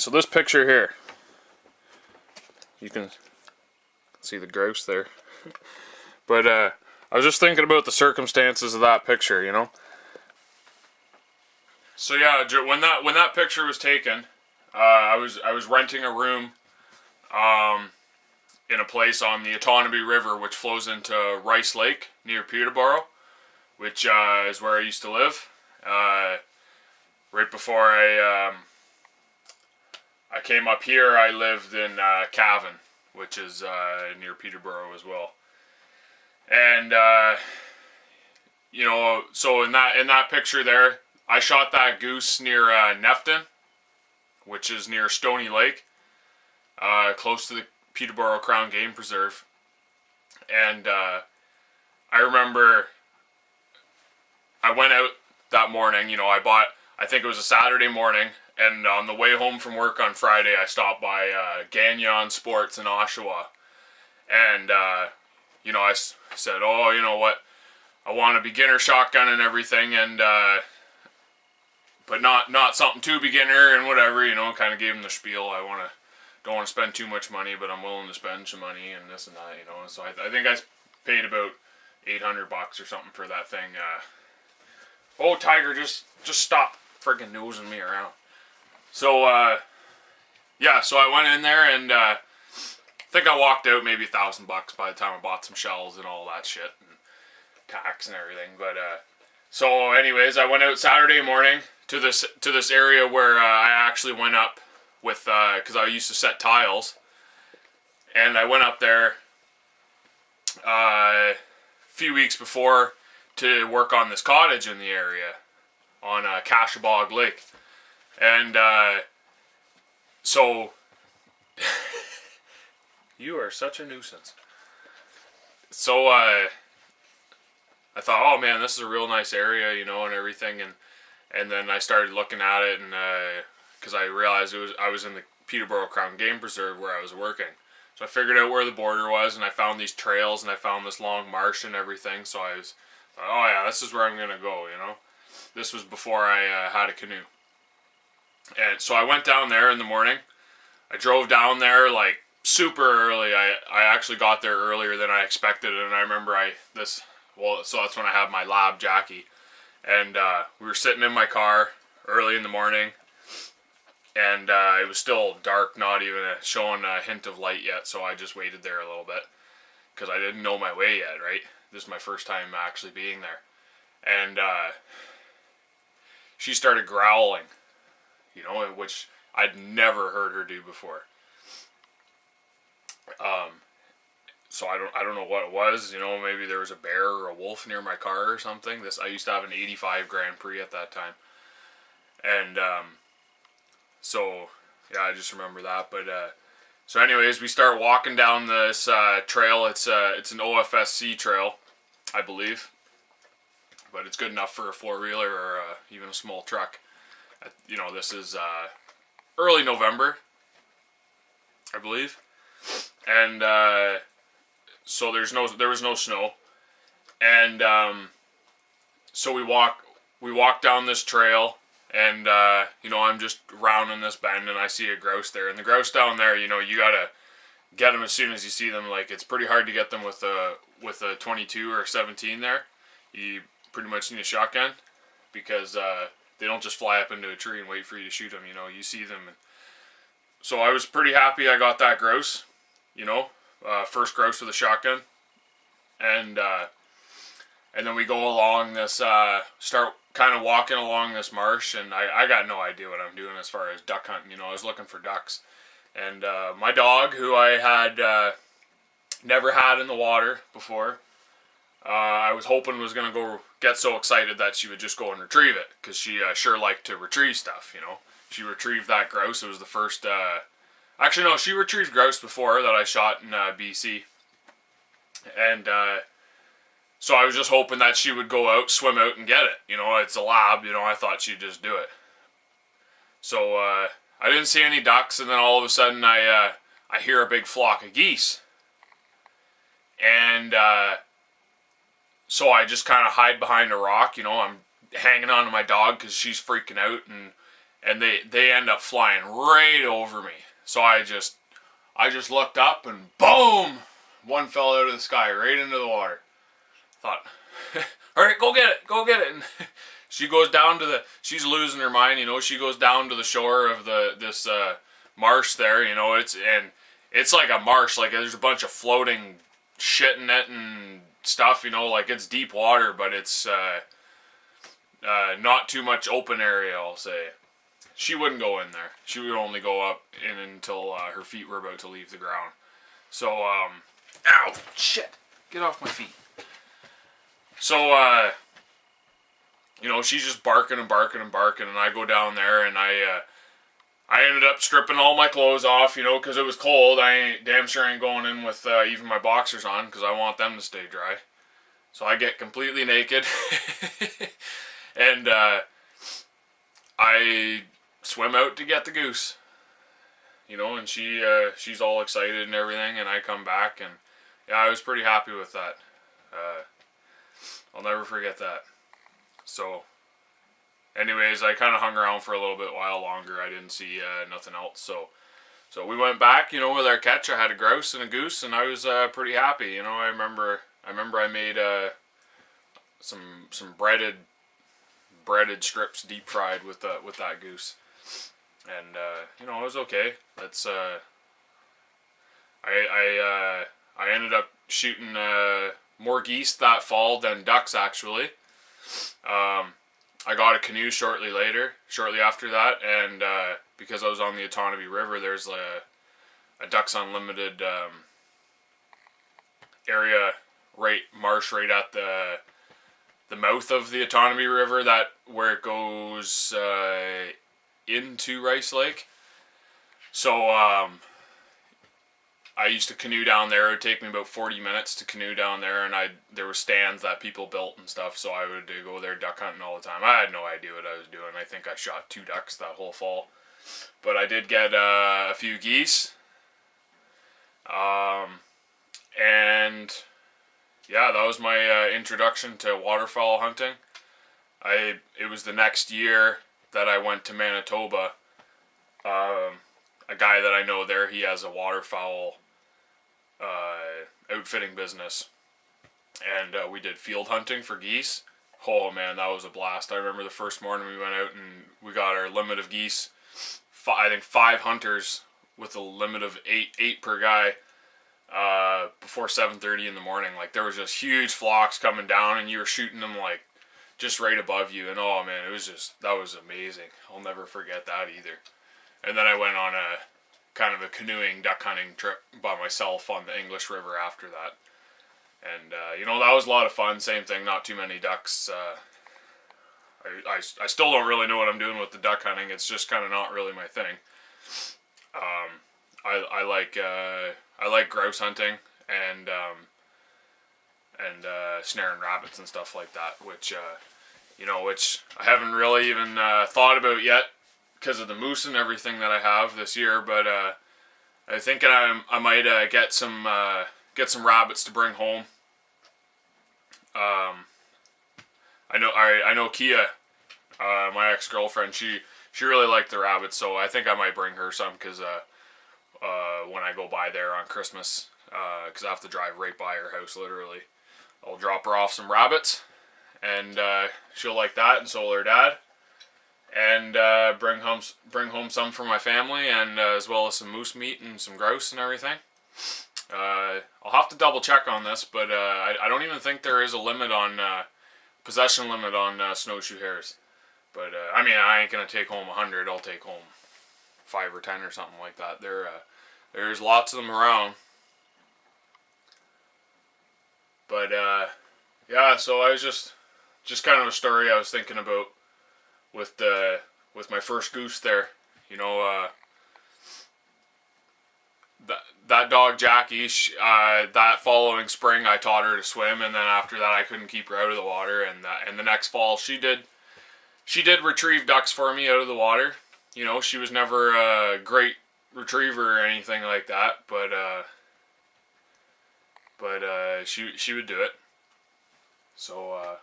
So this picture here, you can see the grouse there. But I was just thinking about the circumstances of that picture, you know. So yeah, when that picture was taken, I was renting a room in a place on the Otonabee River, which flows into Rice Lake near Peterborough, which is where I used to live. Right before I came up here, I lived in Cavan, which is near Peterborough as well. And you know, so in that picture there, I shot that goose near Nefton, which is near Stony Lake, close to the Peterborough Crown Game Preserve. And I remember I went out that morning, you know, I think it was a Saturday morning, and on the way home from work on Friday, I stopped by Gagnon Sports in Oshawa. And, you know, I said, oh, you know what, I want a beginner shotgun and everything, and, but not something too beginner and whatever, you know, kind of gave him the spiel. Don't want to spend too much money, but I'm willing to spend some money and this and that, you know. So I think I paid about $800 or something for that thing. Oh, Tiger, just stop freaking nosing me around. So, yeah, so I went in there and I think I walked out maybe $1,000 by the time I bought some shells and all that shit and tax and everything. But so anyways, I went out Saturday morning to this area where I actually went up with because I used to set tiles, and I went up there a few weeks before to work on this cottage in the area on Cashabog Lake. And so you are such a nuisance. So I thought, oh man, this is a real nice area, you know, and everything. And then I started looking at it, and because I realized I was in the Peterborough Crown Game Preserve where I was working. So I figured out where the border was, and I found these trails, and I found this long marsh and everything. So I thought, oh yeah, this is where I'm gonna go, you know. This was before I had a canoe. And so I went down there in the morning. I drove down there like super early. I actually got there earlier than I expected, and I remember so that's when I had my lab Jackie, and we were sitting in my car early in the morning, and it was still dark, not even showing a hint of light yet. So I just waited there a little bit because I didn't know my way yet. Right, this is my first time actually being there, and she started growling, you know, which I'd never heard her do before. So I don't know what it was, you know, maybe there was a bear or a wolf near my car or something. I used to have an 85 Grand Prix at that time. And so yeah, I just remember that. But so anyways, we start walking down this trail. It's an OFSC trail, I believe. But it's good enough for a four-wheeler or even a small truck. You know, this is early November, I believe, and so there was no snow, and so we walk down this trail, and you know, I'm just rounding this bend, and I see a grouse there, and the grouse down there, you know, you gotta get them as soon as you see them. Like, it's pretty hard to get them with a 22 or 17 there. You pretty much need a shotgun, because they don't just fly up into a tree and wait for you to shoot them, you know, you see them. And so I was pretty happy I got that grouse, you know, first grouse with a shotgun. And then we go along this, start kind of walking along this marsh, and I got no idea what I'm doing as far as duck hunting, you know, I was looking for ducks. And my dog, who I had never had in the water before, I was hoping was going to go get so excited that she would just go and retrieve it, because she sure liked to retrieve stuff, you know. She retrieved that grouse. It was the first, actually no, she retrieved grouse before that I shot in BC. And so I was just hoping that she would go out, swim out and get it. You know, it's a lab, you know, I thought she'd just do it. So I didn't see any ducks, and then all of a sudden I hear a big flock of geese. And so I just kind of hide behind a rock, you know, I'm hanging on to my dog because she's freaking out, and they end up flying right over me. So I just looked up and boom, one fell out of the sky right into the water. Thought, all right, go get it. And she goes down to she's losing her mind, you know. She goes down to the shore of this marsh there, you know. It's like a marsh, like there's a bunch of floating shit in it and stuff, you know. Like it's deep water, but it's not too much open area, I'll say. She wouldn't go in there. She would only go up in until her feet were about to leave the ground. So, ow, shit, get off my feet. So, you know, she's just barking, and I go down there, and I ended up stripping all my clothes off, you know, because it was cold. Damn sure ain't going in with even my boxers on, because I want them to stay dry. So I get completely naked, and I swim out to get the goose, you know, and she's all excited and everything, and I come back, and yeah, I was pretty happy with that. I'll never forget that. So, anyways, I kind of hung around for a little bit while longer. I didn't see nothing else, so we went back, you know, with our catch. I had a grouse and a goose, and I was pretty happy, you know. I remember I made some breaded strips deep fried with that goose. And you know, it was okay. That's I ended up shooting more geese that fall than ducks, actually. I got a canoe shortly after that, and because I was on the Otonabee River, there's a Ducks Unlimited area, marsh right at the mouth of the Otonabee River, that where it goes into Rice Lake. So I used to canoe down there. It would take me about 40 minutes to canoe down there, and there were stands that people built and stuff, so I would go there duck hunting all the time. I had no idea what I was doing. I think I shot 2 ducks that whole fall. But I did get a few geese. And yeah, that was my introduction to waterfowl hunting. It was the next year that I went to Manitoba. A guy that I know there, he has a waterfowl outfitting business, and we did field hunting for geese. Oh man, that was a blast. I remember the first morning we went out and we got our limit of geese. I think 5 hunters with a limit of 8 per guy before 7:30 in the morning. Like, there was just huge flocks coming down, and you were shooting them like just right above you, and oh man, that was amazing. I'll never forget that either. And then I went on a kind of a canoeing duck hunting trip by myself on the English River after that. And, you know, that was a lot of fun. Same thing, not too many ducks. I still don't really know what I'm doing with the duck hunting. It's just kind of not really my thing. I like grouse hunting and snaring rabbits and stuff like that, which I haven't really even thought about yet, because of the moose and everything that I have this year, but I think I might get some rabbits to bring home. I know Kia, my ex-girlfriend. She really liked the rabbits, so I think I might bring her some, because when I go by there on Christmas, because I have to drive right by her house, literally, I'll drop her off some rabbits, and she'll like that, and so will her dad. And bring home some for my family, and as well as some moose meat and some grouse and everything. I'll have to double check on this, but I don't even think there is a limit on possession limit on snowshoe hares. But I mean, I ain't gonna take home 100. I'll take home 5 or 10 or something like that. There's lots of them around. But yeah, so I was just kind of a story I was thinking about with my first goose there, you know. That dog Jackie, that following spring I taught her to swim, and then after that I couldn't keep her out of the water, and the next fall she did retrieve ducks for me out of the water. You know, she was never a great retriever or anything like that, but she would do it. So